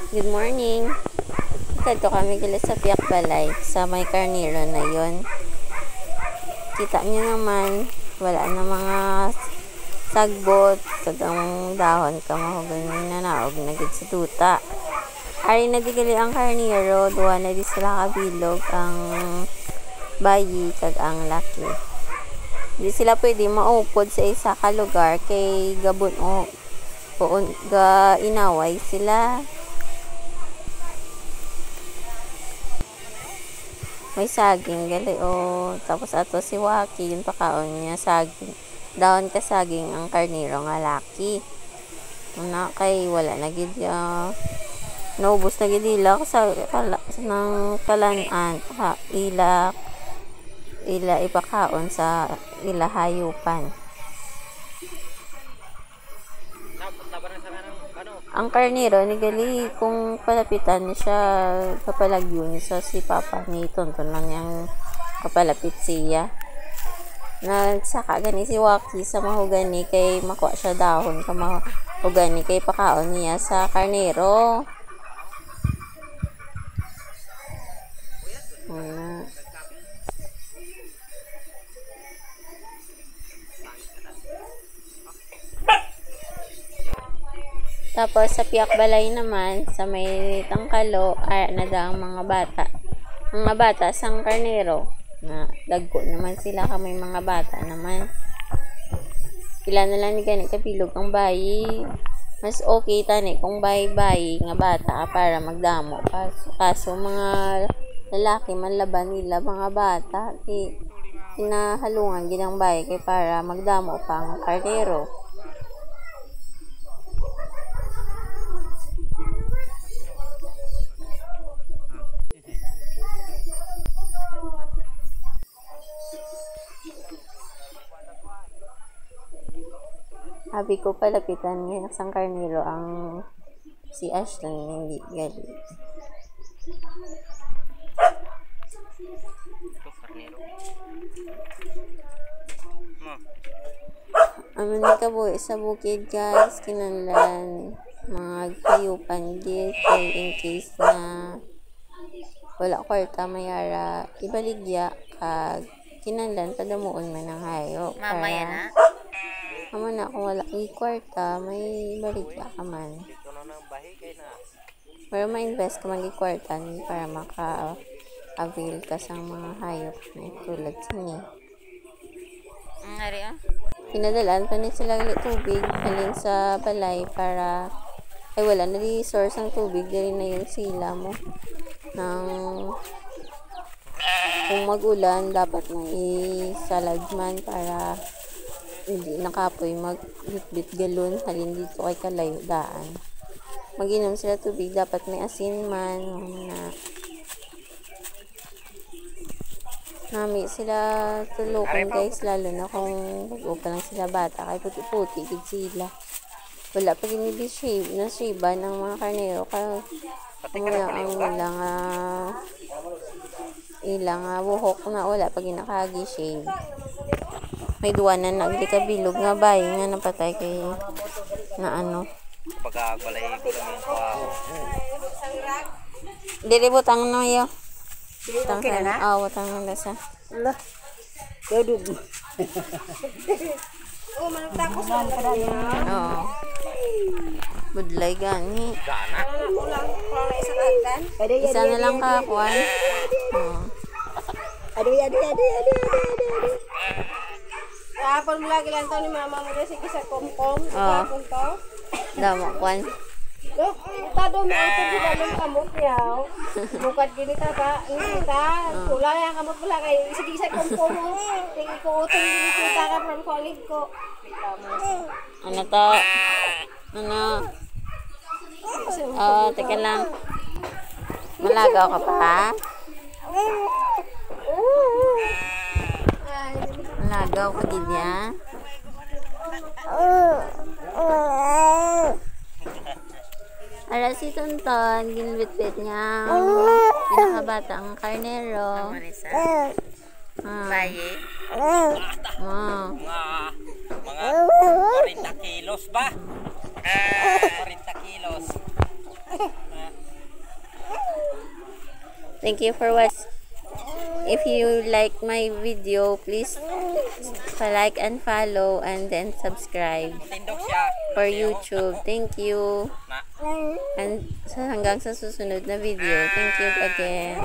Good morning. Dito kami gila sa Piak Balay sa may karniro na yon. Kita niyo naman, wala na mga sagbot, kagang dahon ka mahugani na naog na gid sa tuta. Ari na di gali ang karniro, duha na di sila kabilog ang bayi kag ang laki. Di sila pwede maupod sa isa ka lugar kay gabon o ga inaway sila. May saging gali tapos ato si Waki yung pakaon niya saging, daon ka saging ang karniro nga laki na kay wala na gid naubos na gid ila sa nang kalanan ila ipakaon sa ila hayupan. Ang karniro ni gali kung palapitan ni siya kapalagyo ni sa si papa ni tonton lang yang kapalapit siya. Nagsaka gani si Waki sa mahugani kay makuha siya dahon ka mahugani kay pakaon niya sa karniro. Tapos sa Piak Balay naman, sa may tangkalo, nada ang mga bata. Mga bata sang karnero. Na dagko naman sila kamay mga bata naman. Pila na lang ni gani kapilog ang bayi. Mas okay tani kung bayi-bayi nga bata para magdamo. Kaso mga lalaki man laban nila mga bata. Kinahalungan ginang bayi kay para magdamo pang karnero. Sabi ko palapitan niya sang karniro ang si Ashton hindi gali. Amin ka buhi sa bukid guys, kinanlan mga hayupan gid kay in case na wala kwarta mayara ibaligya kag kinanlan padamuon man ang hayop. Mamaya na. Amo na kung wala kay kwarta, may baligya ka man. Pero ma-invest ka mag-kwarta para maka-avail ka sa mga hayop na tulad sini. Pinadalaan pa ni sila tubig halin sa balay para ay wala na di source ng tubig dali na yung sila mo nang kung mag-ulan dapat na isalagman para hindi nakapoy magbitbit galon halin dito kay kalayo daan. Mag-inom sila tubig dapat may asin man na nami sila tulukan guys lalo na kung bago pa lang sila bata kay puti-puti gid sila. Wala pa gini shave na shiba ng mga karnero kaya ang ilang buhok na wala pa ginakagi shave. May duwa na nagdikabilog nga bayi nga napatay kay na Pagkabalay ko lang yung dili butang no yo. Okay na? Butang na lasa. Allah. Dudug. Managtapos lang ka dali. Oo. Budlay gani. Gana. Kulang isang agdan. Isa na lang kakuan. Adi. Kapon mo lagi lang to ni mama mo dyan sige sa komkom. Kapon to. Damo kwan. Look, tado mo ito di balong kamot yaw. Bukat gini ta ka. Kulang yung kamot mo lang kay sige sa komkom mo. Tingin ko utong gini kita ka from college ko. Ano to? Teka lang. Malagaw ka pa? Malagaw ka gid ya? Ara si Tonton, ginbit-bit niya pinakabata ang karnero. Bayi. Mga 40 kilos ba? 40 kilos. Thank you for watching. If you like my video, please like and follow and then subscribe for YouTube. Thank you. And hanggang sa susunod na video. Thank you again.